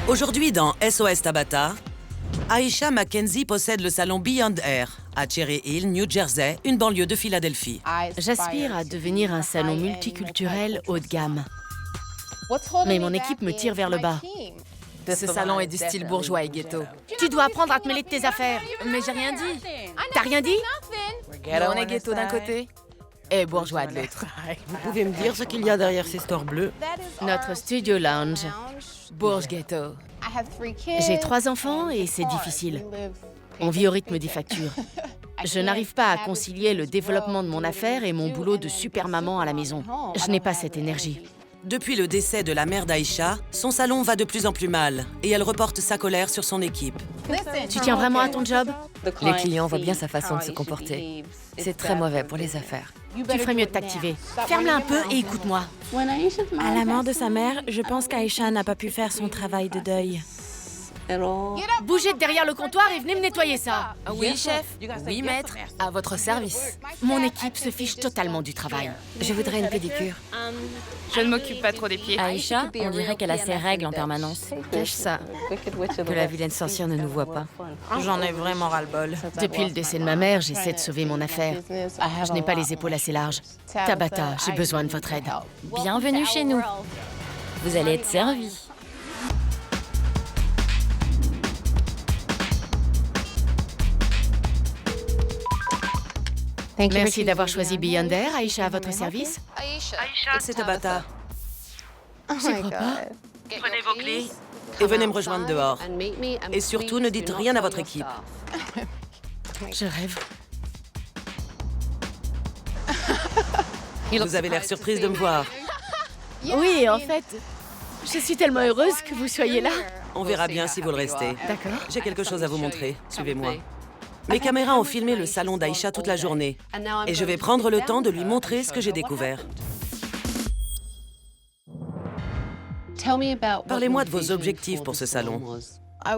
Aujourd'hui, dans SOS Tabata, Aisha Mackenzie possède le salon Beyond Air à Cherry Hill, New Jersey, une banlieue de Philadelphie. J'aspire à devenir un salon multiculturel haut de gamme. Mais mon équipe me tire vers le bas. Ce salon est du style bourgeois et ghetto. Tu dois apprendre à te mêler de tes affaires. Mais j'ai rien dit. T'as rien dit? On est ghetto d'un côté et bourgeois de l'autre. Vous pouvez me dire ce qu'il y a derrière ces stores bleus? Notre studio lounge. Bourge ghetto. J'ai 3 enfants et c'est difficile. On vit au rythme des factures. Je n'arrive pas à concilier le développement de mon affaire et mon boulot de super maman à la maison. Je n'ai pas cette énergie. Depuis le décès de la mère d'Aisha, son salon va de plus en plus mal et elle reporte sa colère sur son équipe. Tu tiens vraiment à ton job? Les clients voient bien sa façon de se comporter. C'est très mauvais pour les affaires. Tu ferais mieux de t'activer. Ferme-la un peu et écoute-moi. À la mort de sa mère, je pense qu'Aisha n'a pas pu faire son travail de deuil. Bougez de derrière le comptoir et venez me nettoyer ça. Oui, chef. Oui, maître. À votre service. Mon équipe se fiche totalement du travail. Je voudrais une pédicure. Je ne m'occupe pas trop des pieds. Aïcha, on dirait qu'elle a ses règles en permanence. Cache ça. Que la vilaine sorcière ne nous voit pas. J'en ai vraiment ras-le-bol. Depuis le décès de ma mère, j'essaie de sauver mon affaire. Je n'ai pas les épaules assez larges. Tabata, j'ai besoin de votre aide. Bienvenue chez nous. Vous allez être servi. Merci d'avoir choisi Beyond Air. Aïcha, à votre service. C'est Tabata. C'est papa. Prenez vos clés et venez me rejoindre dehors. Et surtout, ne dites rien à votre équipe. Je rêve. Vous avez l'air surprise de me voir. Oui, en fait, je suis tellement heureuse que vous soyez là. On verra bien si vous le restez. D'accord. J'ai quelque chose à vous montrer. Suivez-moi. Mes caméras ont filmé le salon d'Aisha toute la journée. Et je vais prendre le temps de lui montrer ce que j'ai découvert. Parlez-moi de vos objectifs pour ce salon.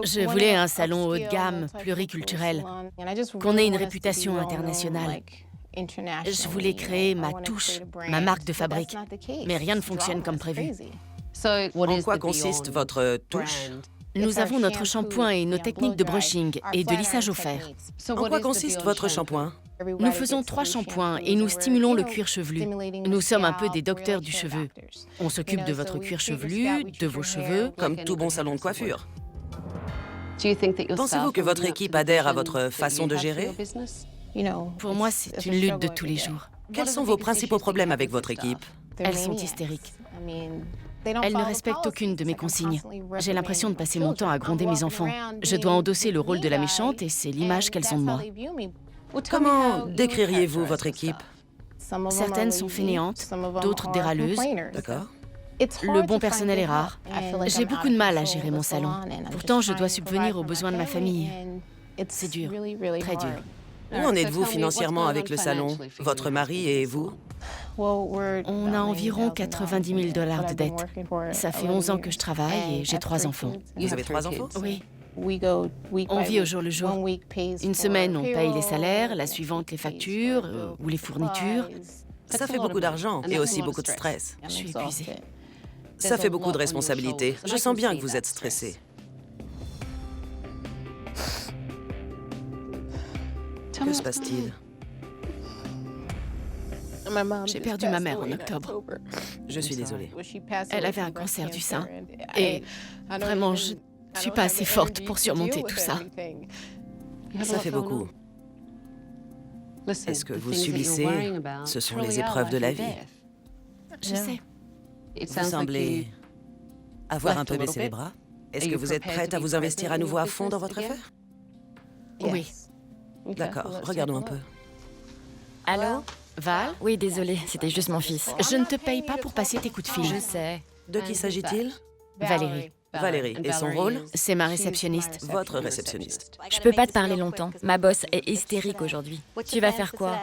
Je voulais un salon haut de gamme, pluriculturel, qu'on ait une réputation internationale. Je voulais créer ma touche, ma marque de fabrique. Mais rien ne fonctionne comme prévu. En quoi consiste votre touche? Nous avons notre shampoing et nos techniques de brushing et de lissage au fer. En quoi consiste votre shampoing? Nous faisons 3 shampoings et nous stimulons le cuir chevelu. Nous sommes un peu des docteurs du cheveu. On s'occupe de votre cuir chevelu, de vos cheveux. Comme tout bon salon de coiffure. Pensez-vous que votre équipe adhère à votre façon de gérer? Pour moi, c'est une lutte de tous les jours. Quels sont vos principaux problèmes avec votre équipe? Elles sont hystériques. Elles ne respectent aucune de mes consignes. J'ai l'impression de passer mon temps à gronder mes enfants. Je dois endosser le rôle de la méchante et c'est l'image qu'elles ont de moi. Comment décririez-vous votre équipe? Certaines sont fainéantes, d'autres dérâleuses. D'accord. Le bon personnel est rare. J'ai beaucoup de mal à gérer mon salon. Pourtant, je dois subvenir aux besoins de ma famille. C'est dur, très dur. Où en êtes-vous financièrement avec le salon? Votre mari et vous? On a environ 90 000 $ de dettes. Ça fait 11 ans que je travaille et j'ai 3 enfants. Vous avez 3 enfants? Oui. On vit au jour le jour. Une semaine, on paye les salaires, la suivante, les factures ou les fournitures. Ça fait beaucoup d'argent et aussi beaucoup de stress. Je suis épuisée. Ça fait beaucoup de responsabilités. Je sens bien que vous êtes stressé. Que se passe-t-il? J'ai perdu ma mère en octobre. Je suis désolée. Elle avait un cancer du sein. Et vraiment, je ne suis pas assez forte pour surmonter tout ça. Ça fait beaucoup. Est-ce que vous subissez? Ce sont les épreuves de la vie. Je sais. Vous semblez avoir un peu baissé les bras. Est-ce que vous êtes prête à vous investir à nouveau à fond dans votre affaire? Oui. D'accord, regardons un peu. Allô? Val, Oui, désolée, c'était juste mon fils. je ne te paye pas pour passer tes coups de fil. Je sais. De qui s'agit-il? Valérie, Valérie. Et son rôle? c'est ma réceptionniste. Votre réceptionniste. Je peux pas te parler longtemps. Ma boss est hystérique aujourd'hui. Tu vas faire quoi?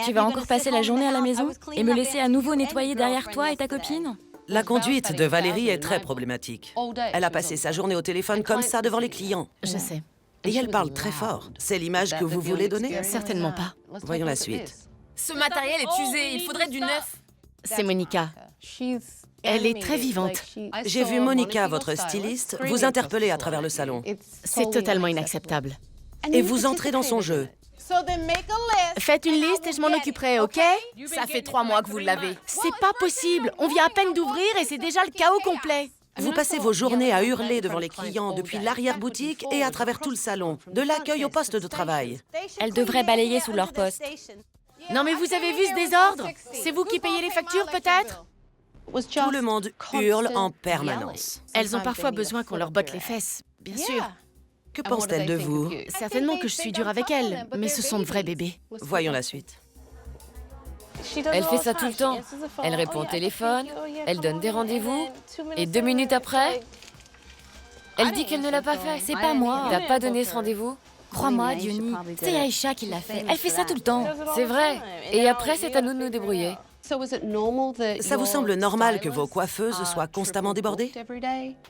Tu vas encore passer la journée à la maison et me laisser à nouveau nettoyer derrière toi et ta copine? La conduite de Valérie est très problématique. Elle a passé sa journée au téléphone comme ça devant les clients. Je sais. Et elle parle très fort. C'est l'image que vous voulez donner? Certainement pas. Voyons la suite. Ce matériel est usé, il faudrait du neuf. C'est Monica. Elle est très vivante. J'ai vu Monica, votre styliste, vous interpeller à travers le salon. C'est totalement inacceptable. Et vous entrez dans son jeu. Faites une liste et je m'en occuperai, OK? Ça fait 3 mois que vous l'avez. C'est pas possible. On vient à peine d'ouvrir et c'est déjà le chaos complet. Vous passez vos journées à hurler devant les clients depuis l'arrière-boutique et à travers tout le salon, de l'accueil au poste de travail. Elles devraient balayer sous leur poste. Non mais vous avez vu ce désordre? C'est vous qui payez les factures peut-être? Tout le monde hurle en permanence. Elles ont parfois besoin qu'on leur botte les fesses, bien sûr. Que pense-t-elle de vous? Certainement que je suis dure avec elles, mais ce sont de vrais bébés. Voyons la suite. Elle fait ça tout le temps. Elle répond au téléphone, elle donne des rendez-vous, et 2 minutes après, elle dit qu'elle ne l'a pas fait. C'est pas moi. T'as pas donné ce rendez-vous? Crois-moi, Diony, c'est Aïcha qui l'a fait. Elle fait ça tout le temps. C'est vrai. Et après, c'est à nous de nous débrouiller. Ça vous semble normal que vos coiffeuses soient constamment débordées?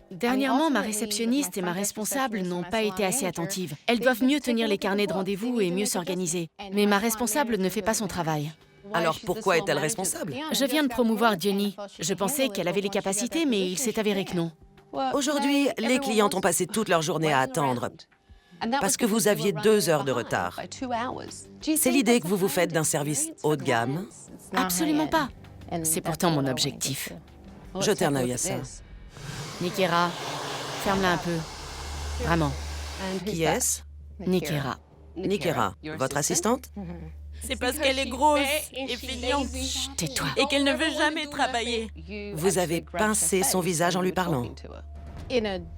Dernièrement, ma réceptionniste et ma responsable n'ont pas été assez attentives. Elles doivent mieux tenir les carnets de rendez-vous et mieux s'organiser. Mais ma responsable ne fait pas son travail. Alors pourquoi est-elle responsable? Je viens de promouvoir Diony. Je pensais qu'elle avait les capacités, mais il s'est avéré que non. Aujourd'hui, les clientes ont passé toute leur journée à attendre parce que vous aviez 2 heures de retard. C'est l'idée que vous vous faites d'un service haut de gamme? Absolument pas. C'est pourtant mon objectif. Jetez un œil à ça. Nikera, ferme-la un peu. Vraiment. Qui est-ce? Nikera. Nikera, votre assistante? C'est parce qu'elle est grosse et feignante Chut, tais-toi. et qu'elle ne veut jamais travailler. Vous avez pincé son visage en lui parlant.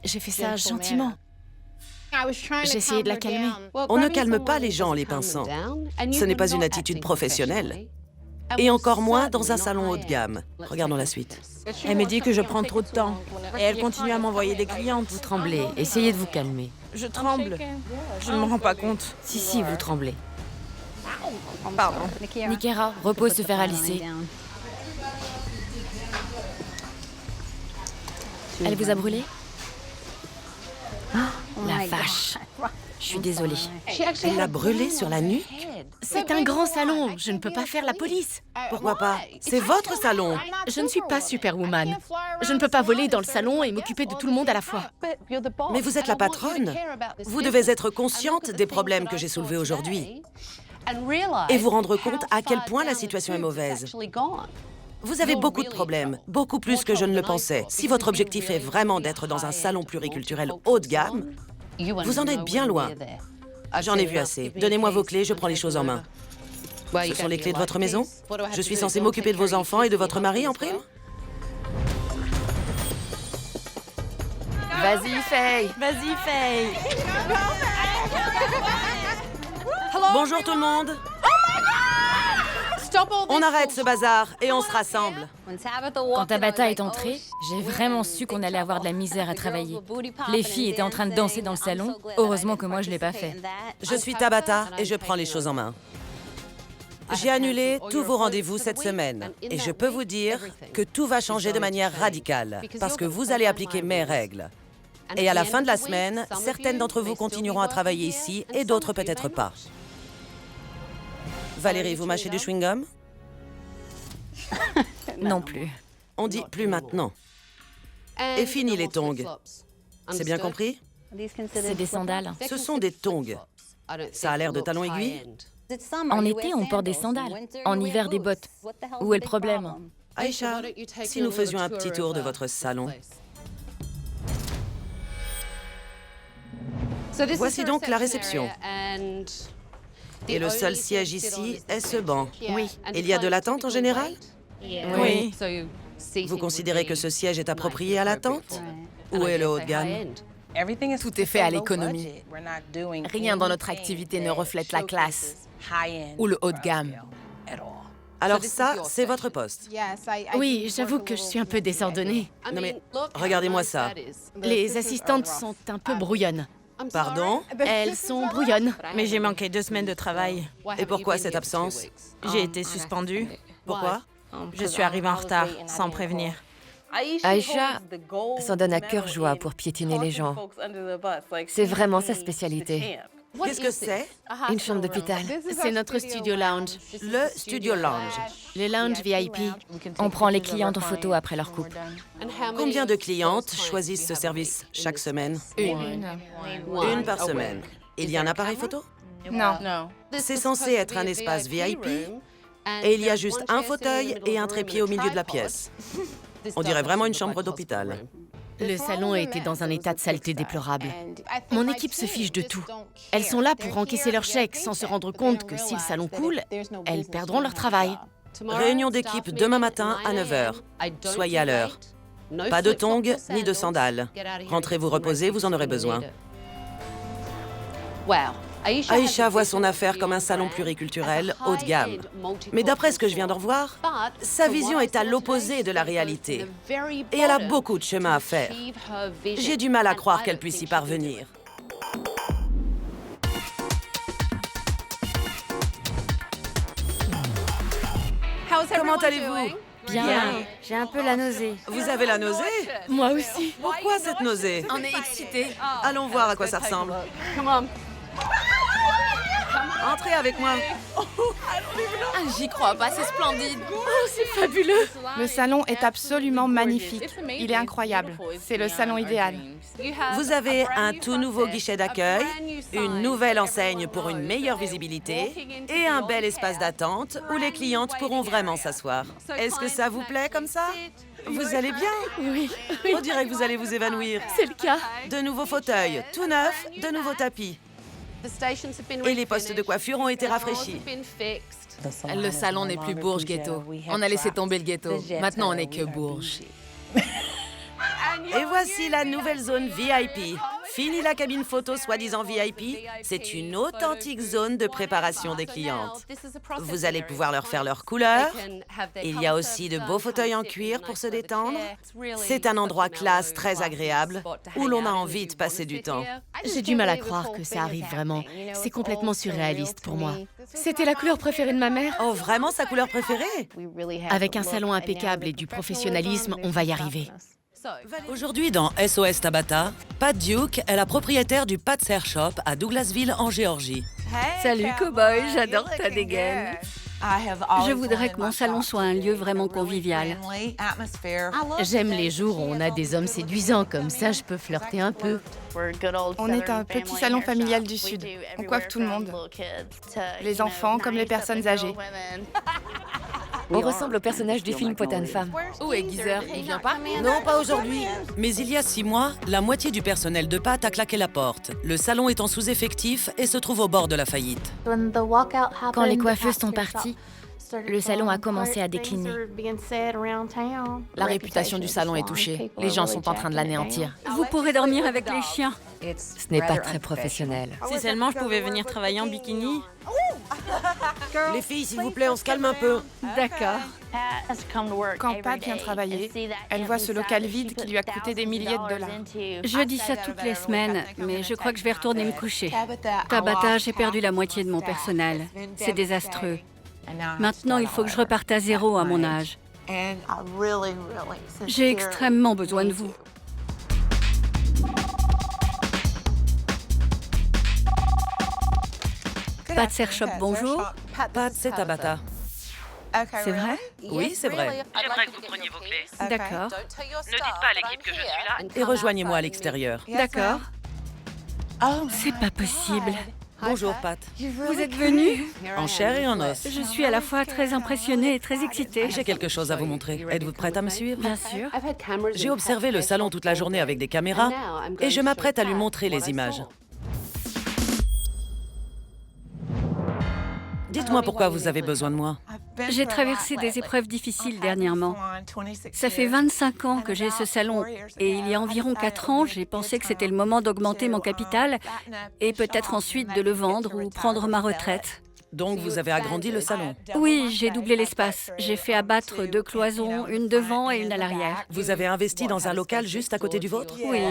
J'ai fait ça gentiment. J'ai essayé de la calmer. On ne calme pas les gens en les pinçant. Ce n'est pas une attitude professionnelle. Et encore moins dans un salon haut de gamme. Regardons la suite. Elle me dit que je prends trop de temps et elle continue à m'envoyer des clientes. Vous tremblez, essayez de vous calmer. Je tremble. Je ne me rends pas compte. Si, vous tremblez. Pardon. Nikera, repose se faire à lisser. Elle vous a brûlé? La vache. Je suis désolée. Elle l'a brûlé sur la nuque? C'est un grand salon, je ne peux pas faire la police. Pourquoi pas? C'est votre salon. Je ne suis pas Superwoman. Je ne peux pas voler dans le salon et m'occuper de tout le monde à la fois. Mais vous êtes la patronne. Vous devez être consciente des problèmes que j'ai soulevés aujourd'hui et vous rendre compte à quel point la situation est mauvaise. Vous avez beaucoup de problèmes, beaucoup plus que je ne le pensais. Si votre objectif est vraiment d'être dans un salon pluriculturel haut de gamme, vous en êtes bien loin. J'en ai vu assez. Donnez-moi vos clés, je prends les choses en main. Ce sont les clés de votre maison? Je suis censée m'occuper de vos enfants et de votre mari en prime? Vas-y, Faye. Vas-y, Faye. Bonjour tout le monde. On arrête ce bazar et on se rassemble. Quand Tabata est entrée, j'ai vraiment su qu'on allait avoir de la misère à travailler. Les filles étaient en train de danser dans le salon. Heureusement que moi, je l'ai pas fait. Je suis Tabata et je prends les choses en main. J'ai annulé tous vos rendez-vous cette semaine et je peux vous dire que tout va changer de manière radicale parce que vous allez appliquer mes règles. Et à la fin de la semaine, certaines d'entre vous continueront à travailler ici et d'autres peut-être pas. Valérie, vous mâchez du chewing-gum? Non plus. On dit plus maintenant. Et fini les tongs. C'est bien compris? C'est des sandales. Ce sont des tongs. Ça a l'air de talons aiguilles? En été, on porte des sandales. En hiver, des bottes. Où est le problème? Aïcha, si nous faisions un petit tour de votre salon. Voici donc la réception. Et le seul siège ici est ce banc. Oui. Il y a de l'attente en général? Oui. Vous considérez que ce siège est approprié à l'attente? Où est le haut de gamme? Tout est fait à l'économie. Rien dans notre activité ne reflète la classe ou le haut de gamme. Alors ça, c'est votre poste. Oui, j'avoue que je suis un peu désordonnée. Non mais, regardez-moi ça. Les assistantes sont un peu brouillonnes. Pardon? Elles sont brouillonnes. Mais j'ai manqué 2 semaines de travail. Et pourquoi cette absence? J'ai été suspendue. Pourquoi? Je suis arrivée en retard, sans prévenir. Aïcha s'en donne à cœur joie pour piétiner les gens. C'est vraiment sa spécialité. Qu'est-ce que c'est? Une chambre d'hôpital. C'est notre studio lounge. Le studio lounge. Le lounge VIP. On prend les clientes en photo après leur couple. Combien de clientes choisissent ce service chaque semaine? Une par semaine. Il y a un appareil photo? Non. C'est censé être un espace VIP et il y a juste un fauteuil et un trépied au milieu de la pièce. On dirait vraiment une chambre d'hôpital. Le salon était dans un état de saleté déplorable. Mon équipe se fiche de tout. Elles sont là pour encaisser leur chèque sans se rendre compte que si le salon coule, elles perdront leur travail. Réunion d'équipe demain matin à 9 h. Soyez à l'heure. Pas de tongs ni de sandales. Rentrez vous reposer, vous en aurez besoin. Aïcha voit son affaire comme un salon pluriculturel haut de gamme. Mais d'après ce que je viens d'en voir, sa vision est à l'opposé de la réalité. Et elle a beaucoup de chemin à faire. J'ai du mal à croire qu'elle puisse y parvenir. Comment allez-vous? Bien. J'ai un peu la nausée. Vous avez la nausée? Moi aussi. Pourquoi cette nausée? On est excités. Allons voir à quoi ça ressemble. Entrez avec moi. Ah, j'y crois pas, c'est splendide. C'est fabuleux. Le salon est absolument magnifique. Il est incroyable. C'est le salon idéal. Vous avez un tout nouveau guichet d'accueil, une nouvelle enseigne pour une meilleure visibilité et un bel espace d'attente où les clientes pourront vraiment s'asseoir. Est-ce que ça vous plaît comme ça? Vous allez bien? Oui. On dirait que vous allez vous évanouir. C'est le cas. De nouveaux fauteuils, tout neufs, de nouveaux tapis. Et les postes de coiffure ont été rafraîchis. Le salon n'est plus Bourges Ghetto. On a laissé tomber le ghetto. Maintenant, on n'est que Bourges. Et voici la nouvelle zone VIP. Fini la cabine photo soi-disant VIP, c'est une authentique zone de préparation des clientes. Vous allez pouvoir leur faire leur couleur. Il y a aussi de beaux fauteuils en cuir pour se détendre. C'est un endroit classe très agréable où l'on a envie de passer du temps. J'ai du mal à croire que ça arrive vraiment. C'est complètement surréaliste pour moi. C'était la couleur préférée de ma mère. Oh, vraiment sa couleur préférée? Avec un salon impeccable et du professionnalisme, on va y arriver. Aujourd'hui, dans SOS Tabata, Pat Duke est la propriétaire du Pat's Hair Shop à Douglasville, en Géorgie. Salut, cow-boy, j'adore ta dégaine. Je voudrais que mon salon soit un lieu vraiment convivial. J'aime les jours où on a des hommes séduisants, comme ça je peux flirter un peu. On est un petit salon familial du Sud. On coiffe tout le monde. Les enfants comme les personnes âgées. On ressemble au personnage du film Potin Femme. Où est Geezer? Il vient pas? Non, pas aujourd'hui. Mais il y a 6 mois, la moitié du personnel de Pat a claqué la porte. Le salon est en sous-effectif et se trouve au bord de la faillite. Quand les coiffeuses sont parties, le salon a commencé à décliner. La réputation du salon est touchée. Les gens sont en train de l'anéantir. Vous pourrez dormir avec les chiens. Ce n'est pas très professionnel. Si seulement je pouvais venir travailler en bikini. Les filles, s'il vous plaît, on se calme un peu. D'accord. Quand Pat vient travailler, elle voit ce local vide qui lui a coûté des milliers de dollars. Je dis ça toutes les semaines, mais je crois que je vais retourner me coucher. Tabata, j'ai perdu la moitié de mon personnel. C'est désastreux. Maintenant, il faut que je reparte à zéro à mon âge. J'ai extrêmement besoin de vous. Pat's Hair Shop, bonjour. Pat, c'est Tabata. C'est vrai? Oui, c'est vrai. J'aimerais que vous preniez vos clés. D'accord. Ne dites pas à l'équipe que je suis là. Et rejoignez-moi à l'extérieur. D'accord. C'est pas possible. Bonjour, Pat. Vous êtes venu? En chair et en os. Je suis à la fois très impressionnée et très excitée. J'ai quelque chose à vous montrer. Êtes-vous prête à me suivre? Bien sûr. J'ai observé le salon toute la journée avec des caméras et je m'apprête à lui montrer les images. Dites-moi pourquoi vous avez besoin de moi. J'ai traversé des épreuves difficiles dernièrement. Ça fait 25 ans que j'ai ce salon et il y a environ 4 ans, j'ai pensé que c'était le moment d'augmenter mon capital et peut-être ensuite de le vendre ou prendre ma retraite. Donc vous avez agrandi le salon. Oui, j'ai doublé l'espace. J'ai fait abattre 2 cloisons, une devant et une à l'arrière. Vous avez investi dans un local juste à côté du vôtre? Oui,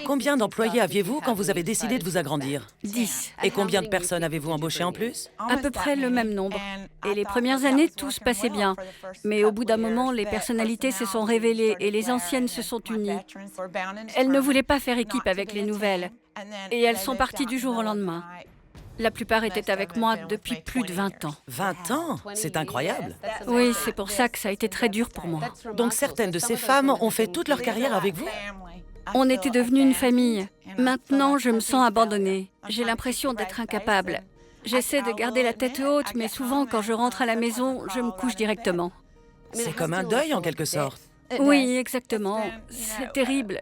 Combien d'employés aviez-vous quand vous avez décidé de vous agrandir? 10. Et combien de personnes avez-vous embauchées en plus? À peu près le même nombre. Et les premières années, tout se passait bien. Mais au bout d'un moment, les personnalités se sont révélées et les anciennes se sont unies. Elles ne voulaient pas faire équipe avec les nouvelles. Et elles sont parties du jour au lendemain. La plupart étaient avec moi depuis plus de 20 ans. 20 ans? C'est incroyable. Oui, c'est pour ça que ça a été très dur pour moi. Donc certaines de ces femmes ont fait toute leur carrière avec vous? On était devenus une famille. Maintenant, je me sens abandonnée. J'ai l'impression d'être incapable. J'essaie de garder la tête haute, mais souvent, quand je rentre à la maison, je me couche directement. C'est comme un deuil en quelque sorte. Oui, exactement. C'est terrible.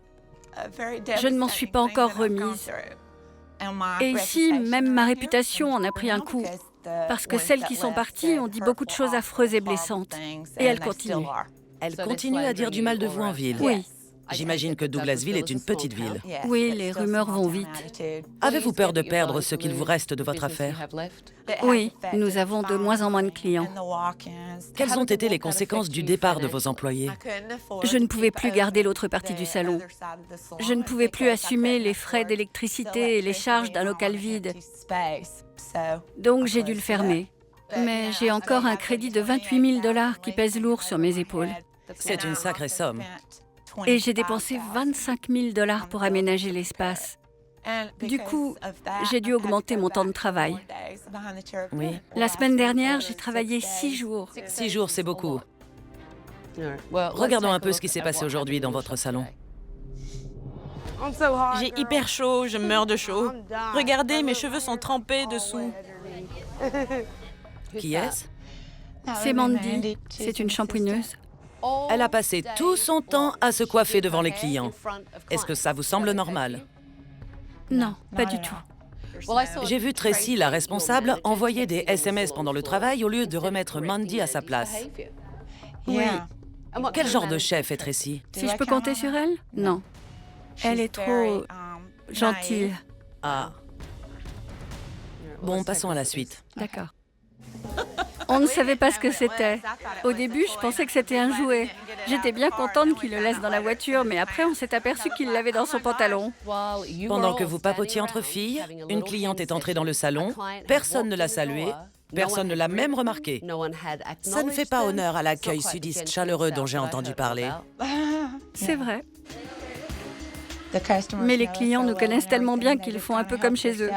Je ne m'en suis pas encore remise. Et ici, même ma réputation en a pris un coup. Parce que celles qui sont parties ont dit beaucoup de choses affreuses et blessantes. Et elles continuent. Elles continuent à dire du mal de vous en ville. Oui. J'imagine que Douglasville est une petite ville. Oui, les rumeurs vont vite. Avez-vous peur de perdre ce qu'il vous reste de votre affaire? Oui, nous avons de moins en moins de clients. Quelles ont été les conséquences du départ de vos employés? Je ne pouvais plus garder l'autre partie du salon. Je ne pouvais plus assumer les frais d'électricité et les charges d'un local vide. Donc j'ai dû le fermer. Mais j'ai encore un crédit de 28 000 $ qui pèse lourd sur mes épaules. C'est une sacrée somme. Et j'ai dépensé 25 000 $ pour aménager l'espace. Du coup, j'ai dû augmenter mon temps de travail. Oui. La semaine dernière, j'ai travaillé 6 jours. 6 jours, c'est beaucoup. Regardons un peu ce qui s'est passé aujourd'hui dans votre salon. J'ai hyper chaud, je meurs de chaud. Regardez, mes cheveux sont trempés dessous. Qui est-ce? C'est Mandy. C'est une shampooineuse. Elle a passé tout son temps à se coiffer devant les clients. Est-ce que ça vous semble normal? Non, pas du tout. J'ai vu Tracy, la responsable, envoyer des SMS pendant le travail au lieu de remettre Mandy à sa place. Oui. Quel genre de chef est Tracy? Si je peux compter sur elle? Non. Elle est trop gentille. Ah. Bon, passons à la suite. D'accord. On ne savait pas ce que c'était. Au début, je pensais que c'était un jouet. J'étais bien contente qu'il le laisse dans la voiture, mais après, on s'est aperçu qu'il l'avait dans son pantalon. Pendant que vous papotiez entre filles, une cliente est entrée dans le salon, personne ne l'a saluée, personne ne l'a même remarqué. Ça ne fait pas honneur à l'accueil sudiste chaleureux dont j'ai entendu parler. C'est vrai. Mais les clients nous connaissent tellement bien qu'ils font un peu comme chez eux.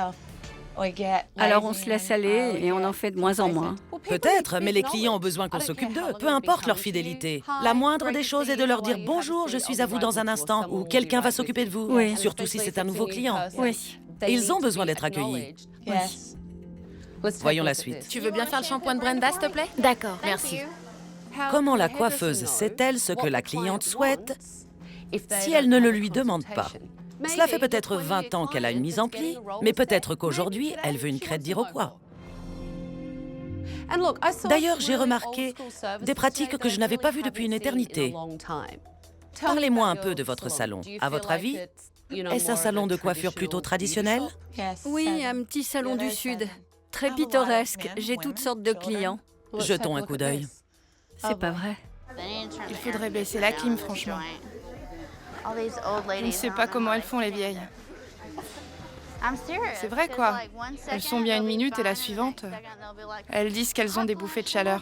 Alors on se laisse aller et on en fait de moins en moins. Peut-être, mais les clients ont besoin qu'on s'occupe d'eux, peu importe leur fidélité. La moindre des choses est de leur dire « Bonjour, je suis à vous dans un instant » ou « Quelqu'un va s'occuper de vous », oui. Surtout si c'est un nouveau client. Oui. Ils ont besoin d'être accueillis. Oui. Voyons la suite. Tu veux bien faire le shampoing de Brenda, s'il te plaît? D'accord, merci. Comment la coiffeuse sait-elle ce que la cliente souhaite si elle ne le lui demande pas? Cela fait peut-être 20 ans qu'elle a une mise en pli, mais peut-être qu'aujourd'hui, elle veut une crête d'Iroquois. D'ailleurs, j'ai remarqué des pratiques que je n'avais pas vues depuis une éternité. Parlez-moi un peu de votre salon. À votre avis, est-ce un salon de coiffure plutôt traditionnel? Oui, un petit salon du Sud. Très pittoresque. J'ai toutes sortes de clients. Jetons un coup d'œil. C'est pas vrai. Il faudrait baisser la clim, franchement. Je ne sais pas comment elles font, les vieilles. C'est vrai, quoi. Elles sont bien une minute et la suivante, elles disent qu'elles ont des bouffées de chaleur.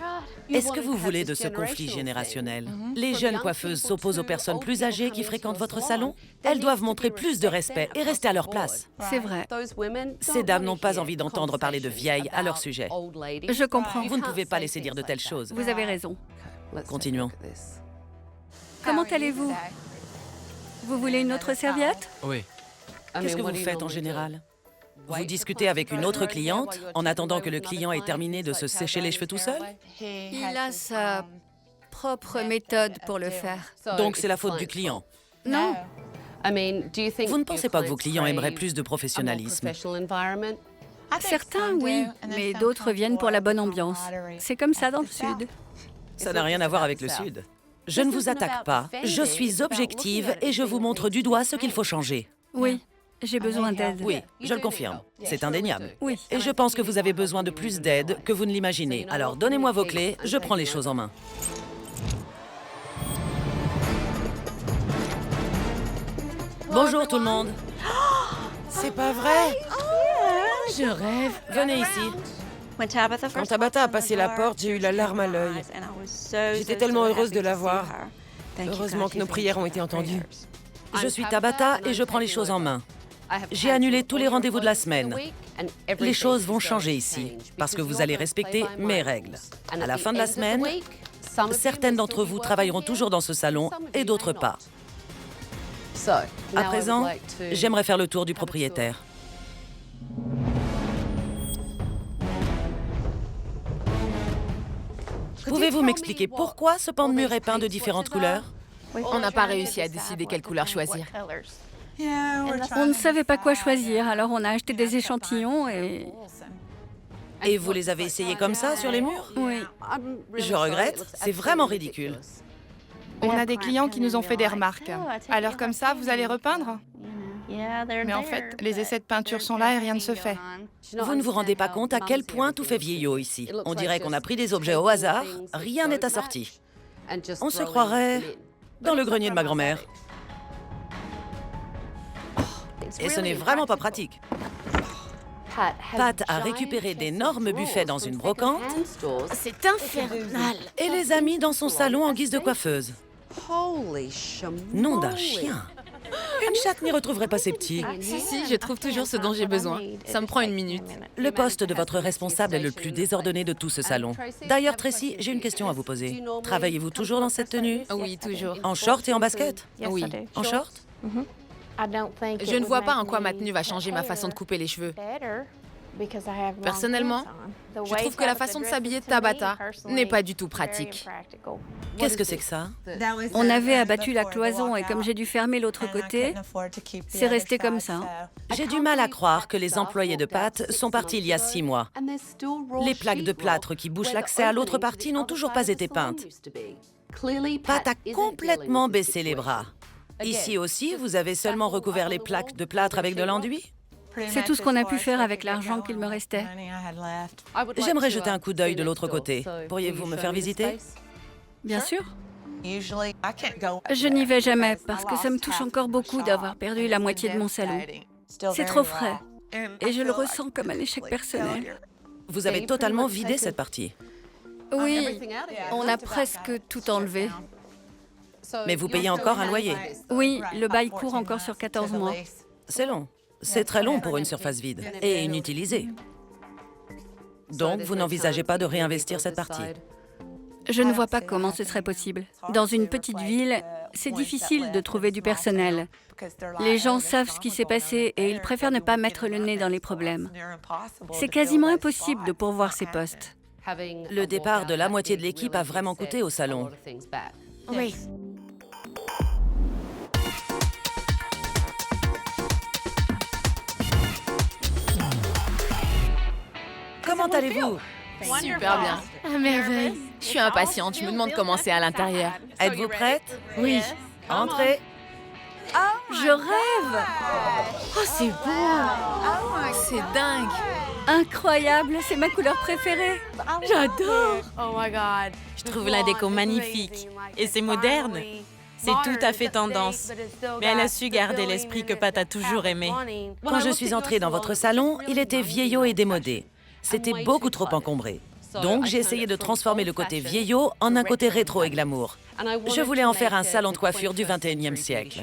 Est-ce que vous voulez de ce conflit générationnel? Les jeunes coiffeuses s'opposent aux personnes plus âgées qui fréquentent votre salon? Elles doivent montrer plus de respect et rester à leur place. C'est vrai. Ces dames n'ont pas envie d'entendre parler de vieilles à leur sujet. Je comprends. Vous ne pouvez pas laisser dire de telles choses. Vous avez raison. Continuons. Comment allez-vous? Vous voulez une autre serviette? Oui. Qu'est-ce que vous faites en général? Vous discutez avec une autre cliente en attendant que le client ait terminé de se sécher les cheveux tout seul? Il a sa propre méthode pour le faire. Donc c'est la faute du client? Non. Vous ne pensez pas que vos clients aimeraient plus de professionnalisme? Certains, oui, mais d'autres viennent pour la bonne ambiance. C'est comme ça dans le Sud. Ça n'a rien à voir avec le Sud. Je ne vous attaque pas, je suis objective et je vous montre du doigt ce qu'il faut changer. Oui, j'ai besoin d'aide. Oui, je le confirme, c'est indéniable. Oui. Et je pense que vous avez besoin de plus d'aide que vous ne l'imaginez. Alors donnez-moi vos clés, je prends les choses en main. Bonjour tout le monde. C'est pas vrai? Je rêve. Venez ici. Quand Tabitha a passé la porte, j'ai eu la larme à l'œil. J'étais tellement heureuse de la voir. Heureusement que nos prières ont été entendues. Je suis Tabitha et je prends les choses en main. J'ai annulé tous les rendez-vous de la semaine. Les choses vont changer ici, parce que vous allez respecter mes règles. À la fin de la semaine, certaines d'entre vous travailleront toujours dans ce salon et d'autres pas. À présent, j'aimerais faire le tour du propriétaire. Pouvez-vous m'expliquer pourquoi ce pan de mur est peint de différentes couleurs? On n'a pas réussi à décider quelle couleur choisir. On ne savait pas quoi choisir, alors on a acheté des échantillons et... Et vous les avez essayés comme ça sur les murs? Oui. Je regrette, c'est vraiment ridicule. On a des clients qui nous ont fait des remarques. Alors comme ça, vous allez repeindre? Mais en fait, les essais de peinture sont là et rien ne se fait. Vous ne vous rendez pas compte à quel point tout fait vieillot ici. On dirait qu'on a pris des objets au hasard, rien n'est assorti. On se croirait dans le grenier de ma grand-mère. Et ce n'est vraiment pas pratique. Pat a récupéré d'énormes buffets dans une brocante C'est infernal. et les a mis dans son salon en guise de coiffeuse. Nom d'un chien. Une chatte n'y retrouverait pas ses petits. Si, je trouve toujours ce dont j'ai besoin. Ça me prend 1 minute. Le poste de votre responsable est le plus désordonné de tout ce salon. D'ailleurs, Tracy, j'ai une question à vous poser. Travaillez-vous toujours dans cette tenue? Oui, toujours. En short et en basket? Oui. En short? Je ne vois pas en quoi ma tenue va changer ma façon de couper les cheveux. Personnellement, je trouve que la façon de s'habiller de Tabata n'est pas du tout pratique. Qu'est-ce que c'est que ça? On avait abattu la cloison et comme j'ai dû fermer l'autre côté, c'est resté comme ça. J'ai du mal à croire que les employés de Pat sont partis il y a 6 mois. Les plaques de plâtre qui bouchent l'accès à l'autre partie n'ont toujours pas été peintes. Pat a complètement baissé les bras. Ici aussi, vous avez seulement recouvert les plaques de plâtre avec de l'enduit? C'est tout ce qu'on a pu faire avec l'argent qu'il me restait. J'aimerais jeter un coup d'œil de l'autre côté. Pourriez-vous me faire visiter? Bien sûr. Je n'y vais jamais parce que ça me touche encore beaucoup d'avoir perdu la moitié de mon salon. C'est trop frais et je le ressens comme un échec personnel. Vous avez totalement vidé cette partie. Oui, on a presque tout enlevé. Mais vous payez encore un loyer? Oui, le bail court encore sur 14 mois. C'est long. C'est très long pour une surface vide et inutilisée. Donc, vous n'envisagez pas de réinvestir cette partie? Je ne vois pas comment ce serait possible. Dans une petite ville, c'est difficile de trouver du personnel. Les gens savent ce qui s'est passé et ils préfèrent ne pas mettre le nez dans les problèmes. C'est quasiment impossible de pourvoir ces postes. Le départ de la moitié de l'équipe a vraiment coûté au salon. Oui. Comment allez-vous? Super bien. À merveille. Je suis impatiente, je me demande comment c'est à l'intérieur. Êtes-vous prête? Oui. Entrez. Je rêve! Oh, c'est beau. C'est dingue. Incroyable, c'est ma couleur préférée. J'adore. Je trouve la déco magnifique. Et c'est moderne. C'est tout à fait tendance. Mais elle a su garder l'esprit que Pat a toujours aimé. Quand je suis entrée dans votre salon, il était vieillot et démodé. C'était beaucoup trop encombré. Donc, j'ai essayé de transformer le côté vieillot en un côté rétro et glamour. Je voulais en faire un salon de coiffure du 21e siècle.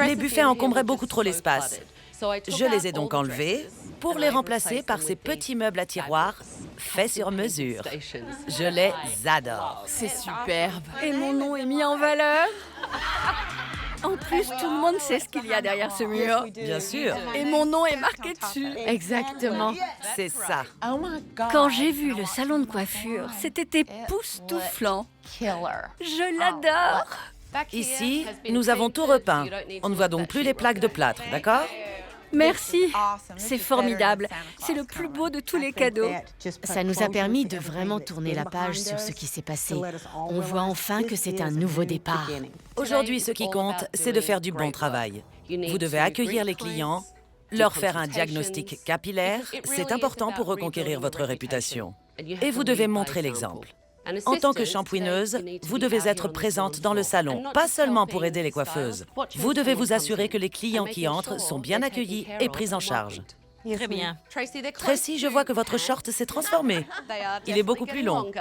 Les buffets encombraient beaucoup trop l'espace. Je les ai donc enlevés pour les remplacer par ces petits meubles à tiroirs faits sur mesure. Je les adore. C'est superbe. Et mon nom est mis en valeur. En plus, tout le monde sait ce qu'il y a derrière ce mur. Bien sûr. Et mon nom est marqué dessus. Exactement. C'est ça. Quand j'ai vu le salon de coiffure, c'était époustouflant. Je l'adore. Ici, nous avons tout repeint. On ne voit donc plus les plaques de plâtre, d'accord? Merci. C'est formidable. C'est le plus beau de tous les cadeaux. Ça nous a permis de vraiment tourner la page sur ce qui s'est passé. On voit enfin que c'est un nouveau départ. Aujourd'hui, ce qui compte, c'est de faire du bon travail. Vous devez accueillir les clients, leur faire un diagnostic capillaire. C'est important pour reconquérir votre réputation. Et vous devez montrer l'exemple. En tant que shampooineuse, vous devez être présente dans le salon, pas seulement pour aider les coiffeuses. Vous devez vous assurer que les clients qui entrent sont bien accueillis et pris en charge. Très bien. Tracy, je vois que votre short s'est transformé. Il est beaucoup plus long.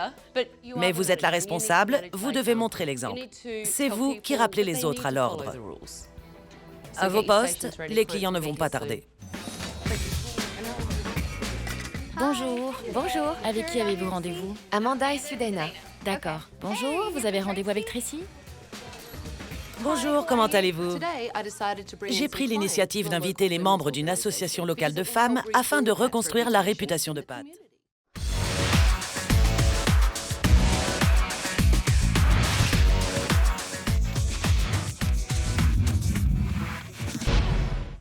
Mais vous êtes la responsable, vous devez montrer l'exemple. C'est vous qui rappelez les autres à l'ordre. À vos postes, les clients ne vont pas tarder. Bonjour. Bonjour. Avec qui avez-vous rendez-vous? Amanda et Sudena. D'accord. Bonjour, vous avez rendez-vous avec Tracy? Bonjour, comment allez-vous? J'ai pris l'initiative d'inviter les membres d'une association locale de femmes afin de reconstruire la réputation de Pat.